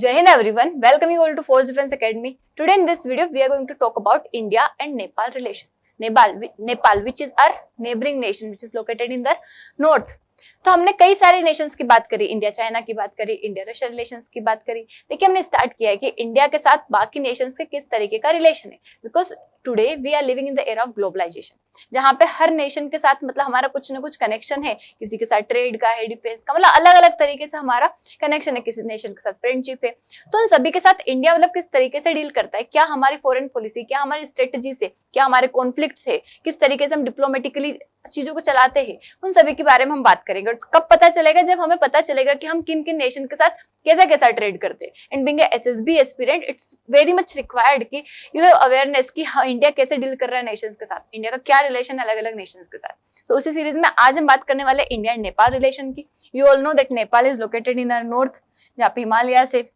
Jai Hind everyone, welcome you all to Force Defense Academy. Today in this video we are going to talk about India and Nepal relation. Nepal which is our neighboring nation which is located in the north. तो हमने कई सारे Nations की बात करी, India China की बात करी, इंडिया रशिया रिलेशंस की बात करी। देखिए हमने स्टार्ट किया है कि इंडिया के साथ बाकी नेशंस के किस तरीके का रिलेशन है, because today we are living in the era of globalisation, जहाँ पे हर नेशन के साथ मतलब हमारा कुछ ना कुछ कनेक्शन है, किसी के साथ ट्रेड का है, डिफेंस का, मतलब अलग अलग तरीके से हमारा कनेक्शन है, किसी नेशन के साथ फ्रेंडशिप है। तो उन सभी के साथ इंडिया मतलब किस तरीके से डील करता है, क्या हमारी फॉरेन पॉलिसी, क्या हमारी स्ट्रेटेजी से, क्या हमारे कॉन्फ्लिक्ट्स है, किस तरीके से हम डिप्लोमेटिकली चीजों को चलाते हैं, उन सभी के बारे में हम बात करेंगे। और कब पता चलेगा, जब हमें पता चलेगा कि हम किन किन नेशन के साथ कैसा कैसा ट्रेड करते हैं। And being a SSB aspirant it's very much required कि यू हैव अवेयरनेस कि हाँ इंडिया कैसे डील कर रहा है नेशंस के साथ, इंडिया का क्या रिलेशन है अलग अलग नेशंस के साथ। तो उसी सीरीज में आज हम बात करने वाले इंडिया एंड नेपाल रिलेशन की। You all know that Nepal is located in our north, जहाँ पे हिमालय से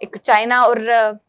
एक चाइना और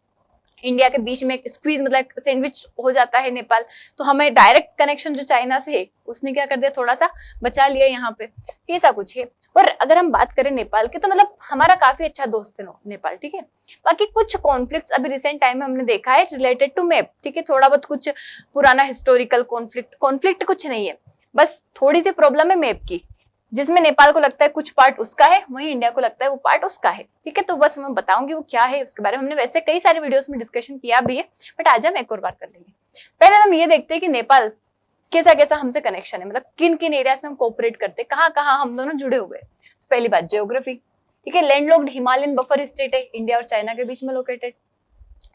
इंडिया के बीच में एक स्क्वीज मतलब सैंडविच हो जाता है नेपाल। तो हमें डायरेक्ट कनेक्शन जो चाइना से है उसने क्या कर दिया, थोड़ा सा बचा लिया यहाँ पे, ऐसा कुछ है। और अगर हम बात करें नेपाल की तो मतलब हमारा काफी अच्छा दोस्त है नेपाल, ठीक है। बाकी कुछ कॉन्फ्लिक्ट्स अभी रिसेंट टाइम में हमने देखा है रिलेटेड टू मैप, ठीक है। थोड़ा बहुत कुछ पुराना हिस्टोरिकल कॉन्फ्लिक्ट कुछ नहीं है, बस थोड़ी सी प्रॉब्लम है मैप की, जिसमें नेपाल को लगता है कुछ पार्ट उसका है, वहीं इंडिया को लगता है वो पार्ट उसका है, ठीक है। तो बस मैं बताऊंगी वो क्या है, उसके बारे में हमने वैसे कई सारे वीडियोस में डिस्कशन किया भी है, बट आज हम एक और बार कर लेंगे। पहले हम ये देखते हैं कि नेपाल कैसा कैसा हमसे कनेक्शन है, मतलब किन किन एरियाज में हम कोऑपरेट करते हैं, कहाँ कहाँ हम दोनों जुड़े हुए हैं। पहली बात ज्योग्राफी, ठीक है। लैंडलॉक्ड हिमालयन बफर स्टेट है, इंडिया और चाइना के बीच में लोकेटेड।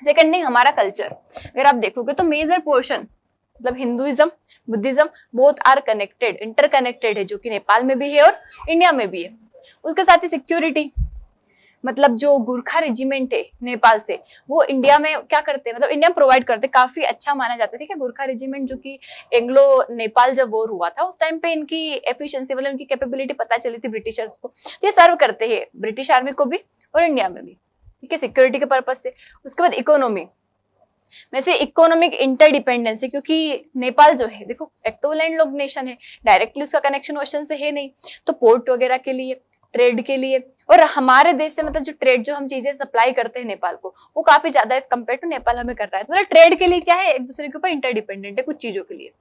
सेकंड थिंग हमारा कल्चर, अगर आप देखोगे तो मेजर पोर्शन मतलब Hinduism Buddhism both are connected, interconnected है, जो कि नेपाल में भी है और इंडिया में भी है। उसके साथ ही सिक्योरिटी, मतलब जो गुरखा रेजिमेंट है नेपाल से, वो इंडिया में क्या करते हैं, मतलब इंडिया प्रोवाइड करते, काफी अच्छा माना जाता है, ठीक है। गुरखा रेजिमेंट जो कि एंग्लो नेपाल जब वॉर हुआ था उस टाइम पे इनकी एफिशिएंसी मतलब इनकी कैपेबिलिटी पता चली थी ब्रिटिशर्स को, ये सर्व करते हैं ब्रिटिश आर्मी को भी और इंडिया में भी, ठीक है, सिक्योरिटी के पर्पज से। उसके बाद इकोनॉमी, वैसे इकोनॉमिक इंटरडिपेंडेंस है, क्योंकि नेपाल जो है देखो एक तो लैंडलॉक्ड नेशन है, डायरेक्टली उसका कनेक्शन ओशन से है नहीं, तो पोर्ट वगैरह के लिए, ट्रेड के लिए, और हमारे देश से मतलब जो ट्रेड जो हम चीजें सप्लाई करते हैं नेपाल को वो काफी ज्यादा एज कम्पेयर टू नेपाल हमें कर रहा है। मतलब ट्रेड के लिए क्या है, एक दूसरे के ऊपर इंटरडिपेंडेंट है कुछ चीजों के लिए।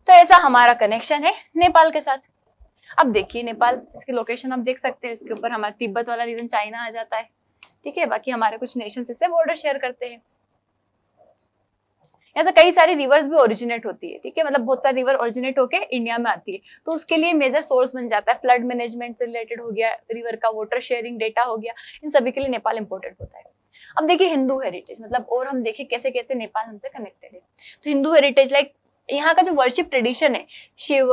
तो ऐसा हमारा कनेक्शन है नेपाल के साथ। अब देखिए नेपाल, इसकी लोकेशन आप देख सकते हैं, इसके ऊपर हमारा तिब्बत वाला रीजन चाइना आ जाता है, ठीक है। बाकी हमारे कुछ नेशन इससे बॉर्डर शेयर करते हैं। ऐसा कई सारी रिवर्स भी ओरिजिनेट होती है, ठीक है, मतलब बहुत सारी रिवर ओरिजिनेट होके इंडिया में आती है, तो उसके लिए मेजर सोर्स बन जाता है। फ्लड मैनेजमेंट से रिलेटेड हो गया, रिवर का वाटर शेयरिंग डेटा हो गया, इन सभी के लिए नेपाल इंपॉर्टेंट होता है। अब देखिए हिंदू हेरिटेज, मतलब और हम देखें कैसे कैसे नेपाल हमसे कनेक्टेड है। तो हिंदू हेरिटेज लाइक यहाँ का जो वर्शिप ट्रेडिशन है, शिव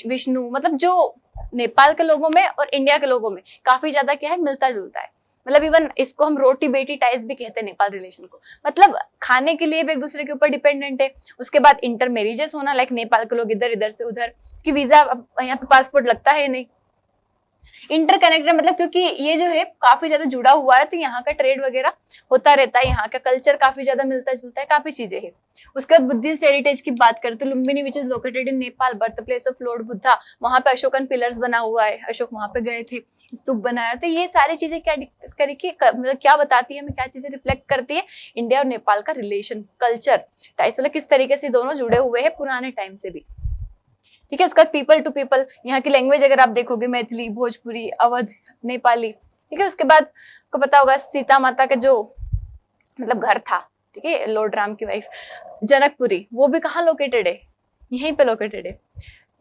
विष्णु, मतलब जो नेपाल के लोगों में और इंडिया के लोगों में काफी ज्यादा क्या है, मिलता जुलता है। मतलब इवन इसको हम रोटी बेटी टाइज भी कहते हैं नेपाल रिलेशन को, मतलब खाने के लिए भी एक दूसरे के ऊपर डिपेंडेंट है। उसके बाद इंटर मैरिजेस होना, लाइक नेपाल के लोग इधर इधर से उधर, कि वीजा यहाँ पे पासपोर्ट लगता है नहीं। इंटरकनेक्टेड मतलब क्योंकि ये जो है काफी ज्यादा जुड़ा हुआ है, तो यहाँ का ट्रेड वगैरह होता रहता है, यहाँ का कल्चर काफी ज्यादा मिलता जुलता है, काफी चीजें हैं। उसके बाद बुद्धिस्ट हेरिटेज की बात करें तो Lumbini which is located in Nepal, birth place of Lord Buddha, वहां पे अशोकन पिलर्स बना हुआ है, अशोक वहां पे गए थे, स्तूप बनाया। तो ये सारी चीजें क्या मतलब क्या बताती है हमें, क्या चीजें रिफ्लेक्ट करती है, इंडिया और नेपाल का रिलेशन, कल्चर टाइप्स, मतलब किस तरीके से दोनों जुड़े हुए हैं पुराने टाइम से भी, ठीक है। उसके बाद पीपल टू पीपल, यहाँ की लैंग्वेज अगर आप देखोगे मैथिली, भोजपुरी, अवध, नेपाली, ठीक है। उसके बाद आपको पता होगा सीता माता का जो मतलब घर था, ठीक है, लॉर्ड राम की वाइफ जनकपुरी, वो भी कहाँ लोकेटेड है, यहीं पे लोकेटेड है।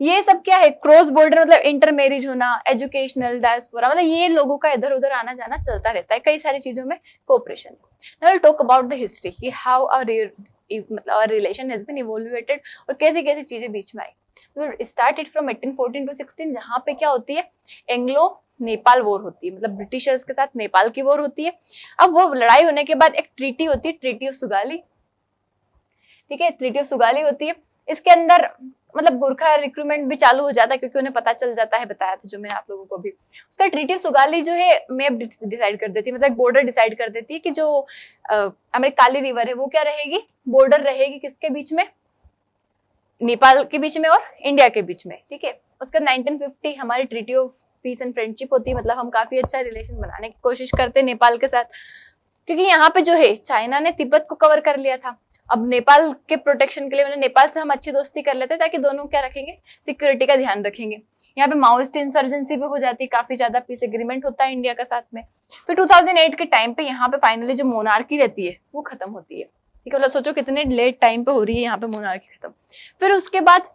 ये सब क्या है, क्रॉस बॉर्डर मतलब इंटर मैरिज होना, एजुकेशनल डायस्पोरा, मतलब ये लोगों का इधर उधर आना जाना चलता रहता है, कई सारी चीजों में cooperation. Now will talk about the history कि हाउ मतलब our relation has been evaluated और कैसी कैसी चीजें बीच में आई। स्टार्टेड फ्रॉम 1814 टू 16, जहाँ पे क्या होती है, एंग्लो नेपाल वॉर होती है, मतलब ब्रिटिशर्स के साथ नेपाल की वॉर होती है। अब वो लड़ाई होने के बाद एक ट्रीटी होती है, ट्रीटी ऑफ सुगाली, ठीक है, ट्रीटी ऑफ सुगाली होती है। इसके अंदर मतलब गुरखा रिक्रूटमेंट भी चालू हो जाता है, क्योंकि उन्हें पता चल जाता है, बताया था जो मैंने आप लोगों को भी। उसका ट्रीटी ऑफ सुगाली जो है मैप डिसाइड कर देती है, मतलब बॉर्डर डिसाइड कर देती है कि जो हमारी काली रिवर है वो क्या रहेगी, बॉर्डर रहेगी किसके बीच में, नेपाल के बीच में और इंडिया के बीच में, ठीक है। उसका 1950 हमारी treaty of peace and friendship होती है, मतलब हम काफी अच्छा रिलेशन बनाने की कोशिश करते हैं नेपाल के साथ, क्योंकि यहाँ पे जो है चाइना ने तिब्बत को कवर कर लिया था। अब नेपाल के प्रोटेक्शन के लिए मतलब नेपाल से हम अच्छी दोस्ती कर लेते हैं, ताकि दोनों क्या रखेंगे, सिक्योरिटी का ध्यान रखेंगे। यहाँ पे माओइस्ट इंसर्जेंसी भी हो जाती है, काफी ज्यादा पीस एग्रीमेंट होता है इंडिया का साथ में। फिर 2008 के टाइम पे यहाँ पे फाइनली जो मोनार्की रहती है वो खत्म होती है, ठीक है। मतलब सोचो कितने लेट टाइम पे हो रही है यहाँ पे मोनार्की खत्म। फिर उसके बाद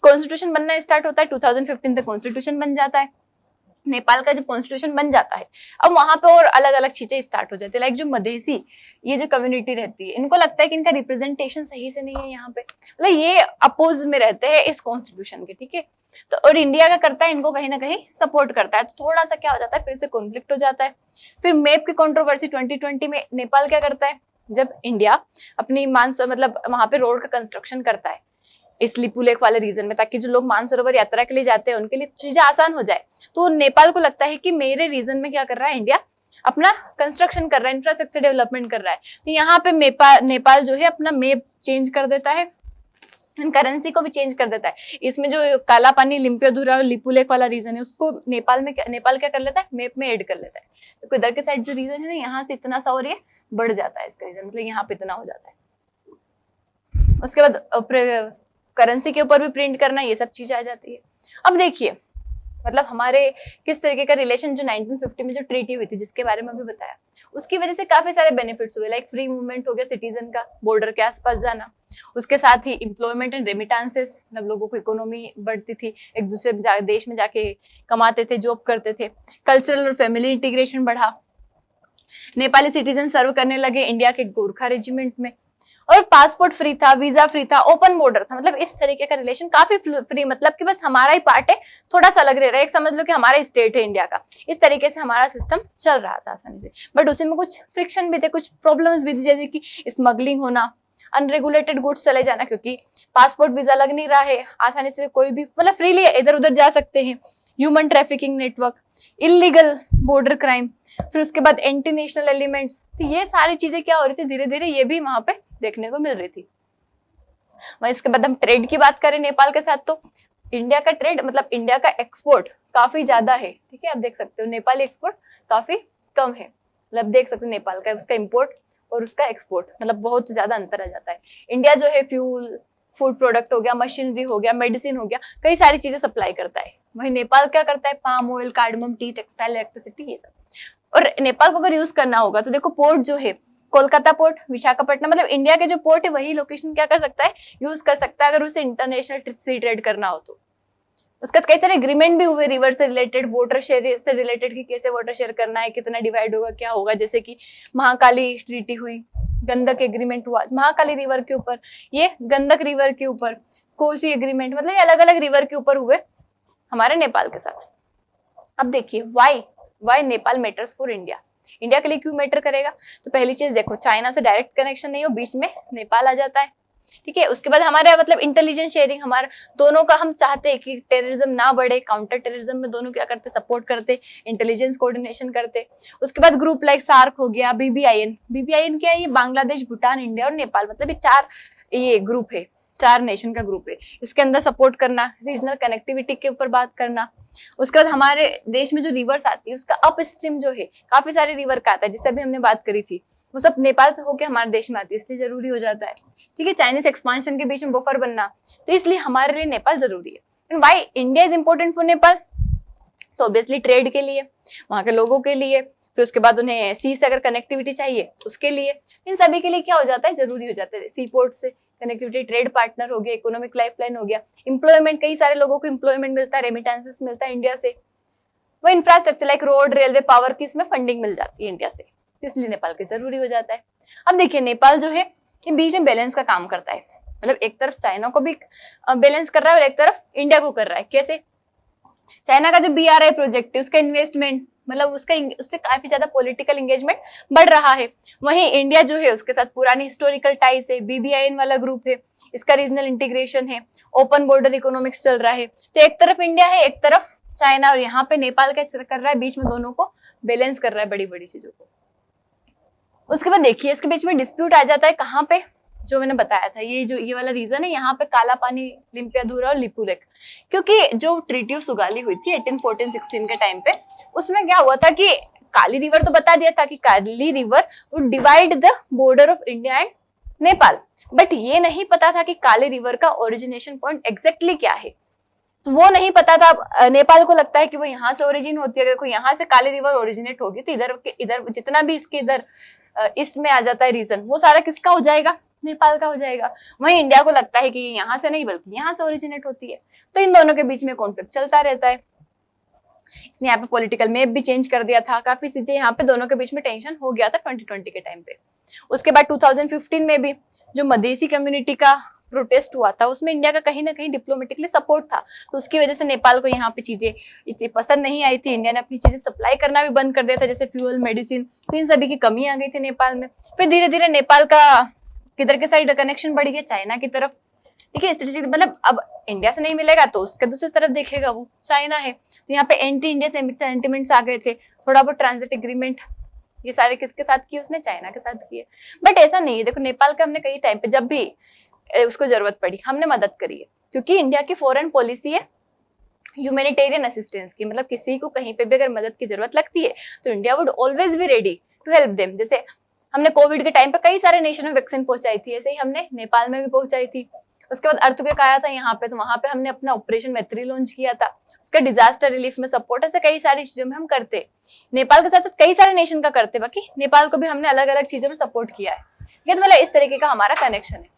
कॉन्स्टिट्यूशन बनना स्टार्ट होता है, 2015 तक कॉन्स्टिट्यूशन बन जाता है। नेपाल का जब कॉन्स्टिट्यूशन बन जाता है, अब वहां पे और अलग अलग चीजें स्टार्ट हो जाती है। लाइक जो मधेसी ये जो कम्युनिटी रहती है, इनको लगता है कि इनका रिप्रेजेंटेशन सही से नहीं है यहाँ पे, मतलब ये अपोज में रहते हैं इस कॉन्स्टिट्यूशन के, ठीक है। तो और इंडिया का करता है, इनको कहीं ना कहीं सपोर्ट करता है, तो थोड़ा सा क्या हो जाता है, फिर से कॉन्फ्लिक्ट हो जाता है। फिर मैप की कंट्रोवर्सी 2020 में नेपाल क्या करता है, जब इंडिया अपनी मतलब वहां पे रोड का कंस्ट्रक्शन करता है इस लिपू लेक वाले रीजन में, ताकि जो लोग मानसरोवर यात्रा के लिए जाते हैं उनके लिए चीजें आसान हो जाए। तो नेपाल को लगता है कि मेरे रीजन में क्या कर रहा है, इंडिया अपना कंस्ट्रक्शन कर रहा है, इंफ्रास्ट्रक्चर डेवलपमेंट कर रहा है। तो यहाँ पे नेपाल जो है अपना मैप चेंज कर देता है, करेंसी को भी चेंज कर देता है। इसमें जो काला पानी, लिम्पियोधुरा और लिपू लेक वाला रीजन है, उसको नेपाल क्या कर लेता है, मैप में ऐड कर लेता है। तो इधर के साइड जो रीजन है ना, यहाँ से इतना सा और ये बढ़ जाता है इसका रीजन, मतलब यहाँ पे इतना हो जाता है। उसके बाद करेंसी के ऊपर भी प्रिंट करना, ये सब चीजें आ जाती है। अब देखिए मतलब हमारे किस तरीके का रिलेशन जो 1950 में जो ट्रीटी हुई थी, जिसके बारे में अभी बताया, उसकी वजह से काफी सारे बेनिफिट्स हुए। लाइक फ्री मूवमेंट हो गया सिटीजन का, बॉर्डर के आसपास जाना, उसके साथ ही एम्प्लॉयमेंट एंड रेमिटेंसेस, मतलब लोगों को इकोनॉमी बढ़ती थी, एक दूसरे देश में जाके कमाते थे, जॉब करते थे। कल्चरल और फैमिली इंटीग्रेशन बढ़ा, नेपाली सिटीजन सर्व करने लगे इंडिया के गोरखा रेजिमेंट में, और पासपोर्ट फ्री था, वीजा फ्री था, ओपन बॉर्डर था। मतलब इस तरीके का रिलेशन काफी फ्री, मतलब कि बस हमारा ही पार्ट है, थोड़ा सा अलग रह रहा है, एक समझ लो कि हमारा स्टेट है इंडिया का। इस तरीके से हमारा सिस्टम चल रहा था आसानी से, बट उसी में कुछ फ्रिक्शन भी थे, कुछ प्रॉब्लम्स भी थी, जैसे कि स्मगलिंग होना, अनरेगुलेटेड गुड्स चले जाना, क्योंकि पासपोर्ट वीजा लग नहीं रहा है, आसानी से कोई भी मतलब फ्रीली इधर उधर जा सकते हैं। Human trafficking network, illegal border crime, फिर उसके बाद एंटी नेशनल एलिमेंट्स। तो ये सारी चीजें क्या हो रही थी, धीरे धीरे ये भी वहां पे देखने को मिल रही थी। वहीं इसके बाद हम ट्रेड की बात करें नेपाल के साथ, तो इंडिया का ट्रेड मतलब इंडिया का एक्सपोर्ट काफी ज्यादा है, ठीक है। आप देख सकते हो नेपाली एक्सपोर्ट काफी कम है, मतलब देख सकते हो नेपाल का उसका इंपोर्ट और उसका एक्सपोर्ट मतलब बहुत ज्यादा अंतर आ जाता है। इंडिया जो है फ्यूल, फूड प्रोडक्ट हो गया, मशीनरी हो गया, मेडिसिन हो गया, कई सारी चीजें सप्लाई करता है। वहीं नेपाल क्या करता है, palm oil, cardamom, T, textile, electricity, ये सब। और नेपाल को अगर यूज करना होगा तो देखो पोर्ट जो है, कोलकाता पोर्ट, विशाखापट्टनम, मतलब इंडिया के जो पोर्ट है वही लोकेशन क्या कर सकता है, यूज कर सकता है अगर उसे इंटरनेशनल सी ट्रेड करना हो तो। उसके बाद कई सारे एग्रीमेंट भी हुए रिवर से रिलेटेड, वाटर शेयर से रिलेटेड, कि कैसे वाटर शेयर करना है, कितना डिवाइड होगा, क्या होगा। जैसे कि महाकाली ट्रीटी हुई, गंडक एग्रीमेंट हुआ महाकाली रिवर के ऊपर, ये गंडक रिवर के ऊपर, कोसी एग्रीमेंट, मतलब ये अलग अलग रिवर के ऊपर हुए हमारे नेपाल के साथ। अब देखिए why Nepal matters for India, India के लिए क्यों मैटर करेगा। तो पहली चीज देखो, चाइना से डायरेक्ट कनेक्शन नहीं हो, बीच में नेपाल आ जाता है, ठीक है। उसके बाद हमारे मतलब इंटेलिजेंस शेयरिंग, हमारा दोनों का हम चाहते हैं कि टेररिज्म ना बढ़े, काउंटर टेररिज्म में दोनों क्या करते, सपोर्ट करते, इंटेलिजेंस कोऑर्डिनेशन करते। उसके बाद ग्रुप लाइक सार्क हो गया, बीबीआईएन क्या है, ये बांग्लादेश, भूटान, इंडिया और नेपाल, मतलब ये चार ये ग्रुप है, 4 नेशन का ग्रुप है। इसके अंदर सपोर्ट करना, रीजनल कनेक्टिविटी के ऊपर बात करना। उसके बाद हमारे देश में जो रिवर्स आती है उसका अप स्ट्रीम जो है, काफी सारे रिवर का आता है, जिससे अभी हमने बात करी थी, वो सब नेपाल से होके हमारे देश में आती है, इसलिए जरूरी हो जाता है, ठीक है। चाइनीज एक्सपांशन के बीच में बफर बनना, तो इसलिए हमारे लिए नेपाल जरूरी है। And why India is important for Nepal, तो ऑब्वियसली ट्रेड के लिए, वहां के लोगों के लिए, फिर उसके बाद उन्हें सी से अगर कनेक्टिविटी चाहिए उसके लिए, इन सभी के लिए क्या हो जाता है, जरूरी हो जाता है। सी पोर्ट से कनेक्टिविटी, ट्रेड पार्टनर हो गया, इकोनॉमिक लाइफलाइन हो गया, एम्प्लॉयमेंट, कई सारे लोगों को एम्प्लॉयमेंट मिलता है, रेमिटेंसेस मिलता है इंडिया से, वो infrastructure like road, railway, power की इसमें फंडिंग मिल जाती है इंडिया से, इसलिए नेपाल के जरूरी हो जाता है। अब देखिए नेपाल जो है ये बीच में बैलेंस का काम करता है, मतलब एक तरफ चाइना को भी बैलेंस कर रहा है और एक तरफ इंडिया को कर रहा है। कैसे, चाइना का जो BRI प्रोजेक्ट है उसका इन्वेस्टमेंट, मतलब उससे काफी ज्यादा पॉलिटिकल एंगेजमेंट बढ़ रहा है। वहीं इंडिया जो है उसके साथ पुरानी हिस्टोरिकल टाइज है, BBIN वाला ग्रुप है, इसका रीजनल इंटीग्रेशन है, ओपन बॉर्डर इकोनॉमिक्स चल रहा है। तो एक तरफ इंडिया है, एक तरफ चाइना, और यहाँ पे नेपाल क्या कर रहा है, बीच में दोनों को बैलेंस कर रहा है, बड़ी बड़ी चीजों को। उसके बाद देखिए इसके बीच में डिस्प्यूट आ जाता है कहाँ पे, जो मैंने बताया था, ये वाला रीजन है, यहाँ पे काला पानी, लिम्पियाधुरा और लिपुलेख, क्योंकि जो ट्रीटी ऑफ सुगाली हुई थी 1814-16 के टाइम पे, उसमें क्या हुआ था कि काली रिवर तो बता दिया था कि Kali river would divide the border of India and Nepal, but ये नहीं पता था कि काली रिवर का ओरिजिनेशन पॉइंट एग्जैक्टली क्या है। तो वो नहीं पता था। नेपाल को लगता है कि वो यहाँ से ओरिजिन होती है, अगर यहाँ से काली रिवर ओरिजिनेट होगी तो इधर जितना भी इसके इधर ईस्ट में आ जाता है रीजन, वो सारा किसका हो जाएगा, नेपाल का हो जाएगा। वहीं इंडिया को लगता है कि यहाँ से नहीं बल्कि यहाँ से ओरिजिनेट होती है, तो इन दोनों के बीच में कॉन्फ्लिक्ट चलता रहता है। इसने यहाँ पे पॉलिटिकल मैप भी चेंज कर दिया था, काफी चीजें यहाँ पे दोनों के बीच में टेंशन हो गया था 2020 के टाइम पे। उसके बाद 2015 में भी जो मधेसी कम्युनिटी का प्रोटेस्ट हुआ था, उसमें इंडिया का कहीं ना कहीं डिप्लोमेटिकली सपोर्ट था, तो उसकी वजह से नेपाल को यहाँ पे चीजें इतनी पसंद नहीं आई थी। इंडिया ने अपनी चीजें सप्लाई करना भी बंद कर दिया था, जैसे फ्यूल, मेडिसिन, तो इन सभी की कमी आ गई थी नेपाल में। फिर धीरे धीरे नेपाल का किधर के साइड कनेक्शन बढ़ गया, चाइना की तरफ। ठीक है, स्ट्रेटेजिक मतलब अब इंडिया से नहीं मिलेगा तो उसके दूसरी तरफ देखेगा, वो चाइना है। तो यहाँ पे एंटी इंडिया सेंटिमेंट्स आ गए थे, थोड़ा बहुत ट्रांजिट एग्रीमेंट, ये सारे किसके साथ किए, उसने चाइना के साथ किए। बट ऐसा नहीं है, देखो नेपाल का हमने कई टाइम पे जब भी उसको जरूरत पड़ी हमने मदद करी है, क्योंकि इंडिया की फॉरेन पॉलिसी है ह्यूमैनिटेरियन असिस्टेंस की, मतलब किसी को कहीं पे भी अगर मदद की जरूरत लगती है तो India would always be ready to help them. जैसे हमने कोविड के टाइम पे कई सारे नेशन में वैक्सीन पहुंचाई थी, ऐसे ही हमने नेपाल में भी पहुंचाई थी। उसके बाद अर्थक्वेक आया था यहाँ पे, तो वहां पे हमने अपना ऑपरेशन मैत्री लॉन्च किया था, उसका डिजास्टर रिलीफ में सपोर्ट, ऐसे कई सारी चीजों में हम करते। नेपाल के साथ साथ कई सारे नेशन का करते, बाकी नेपाल को भी हमने अलग अलग चीजों में सपोर्ट किया है। ये तो मतलब इस तरीके का हमारा कनेक्शन है।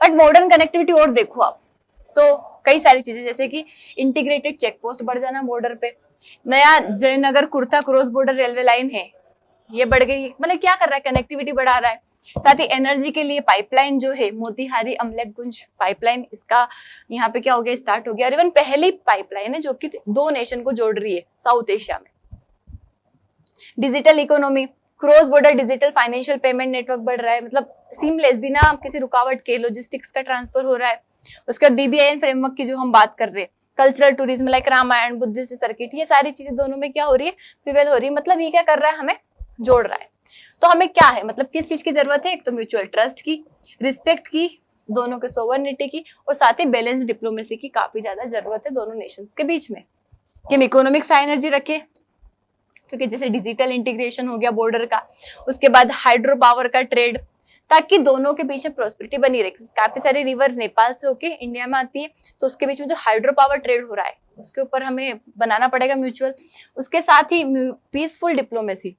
बट मॉडर्न कनेक्टिविटी और देखो आप, तो कई सारी चीजें, जैसे कि इंटीग्रेटेड चेक पोस्ट बढ़ जाना बॉर्डर पे, नया Jaynagar kurta cross border railway line है, ये बढ़ गई, मतलब क्या कर रहा है, कनेक्टिविटी बढ़ा रहा है। साथ ही एनर्जी के लिए पाइपलाइन जो है मोतीहारी अमलेखगंज पाइपलाइन, इसका यहाँ पे क्या हो गया, स्टार्ट हो गया। और इवन पहली पाइपलाइन है जो कि 2 नेशन को जोड़ रही है साउथ एशिया में। Digital economy, cross border digital financial payment network बढ़ रहा है, मतलब सीमलेस, बिना किसी रुकावट के लॉजिस्टिक्स का ट्रांसफर हो रहा है। उसके बाद BBIN फ्रेमवर्क की जो हम बात कर रहे हैं, cultural tourism like Ramayan, Buddhist circuit, ये सारी चीजें दोनों में क्या हो रही है, प्रिवेल हो रही है। मतलब ये क्या कर रहा है, हमें जोड़ रहा है। तो हमें क्या है, मतलब किस चीज की जरूरत है, एक तो म्यूचुअल ट्रस्ट की, रिस्पेक्ट की, दोनों के सोवरेनिटी की, और साथ ही बैलेंस डिप्लोमेसी की काफी ज्यादा जरूरत है दोनों नेशंस के बीच में, कि हम इकोनॉमिक साइनर्जी रखे, क्योंकि जैसे डिजिटल इंटीग्रेशन हो गया बॉर्डर का, उसके बाद हाइड्रो पावर का ट्रेड, ताकि दोनों के बीच में प्रोस्पेरिटी बनी रहे। काफी सारी रिवर नेपाल से होके इंडिया में आती है, तो उसके बीच में जो हाइड्रो पावर ट्रेड हो रहा है उसके ऊपर हमें बनाना पड़ेगा म्यूचुअल। उसके साथ ही पीसफुल डिप्लोमेसी,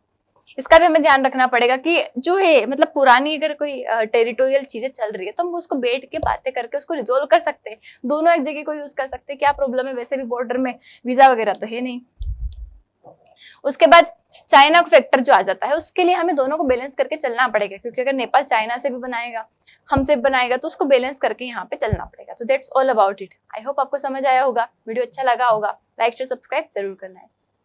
इसका भी हमें ध्यान रखना पड़ेगा कि जो है, मतलब पुरानी अगर कोई टेरिटोरियल चीजें चल रही है तो हम उसको बैठ के बातें करके उसको रिजोल्व कर सकते हैं, दोनों एक जगह को यूज कर सकते हैं। क्या प्रॉब्लम है, वैसे भी बॉर्डर में वीजा वगैरह तो है नहीं। उसके बाद चाइना फैक्टर जो आ जाता है, उसके लिए हमें दोनों को बैलेंस करके चलना पड़ेगा, क्योंकि अगर नेपाल चाइना से भी बनाएगा, हमसे भी बनाएगा, तो उसको बैलेंस करके यहाँ पे चलना पड़ेगा। तो that's all about it. I hope आपको समझ आया होगा, वीडियो अच्छा लगा होगा, लाइक शेयर सब्सक्राइब जरूर करना है।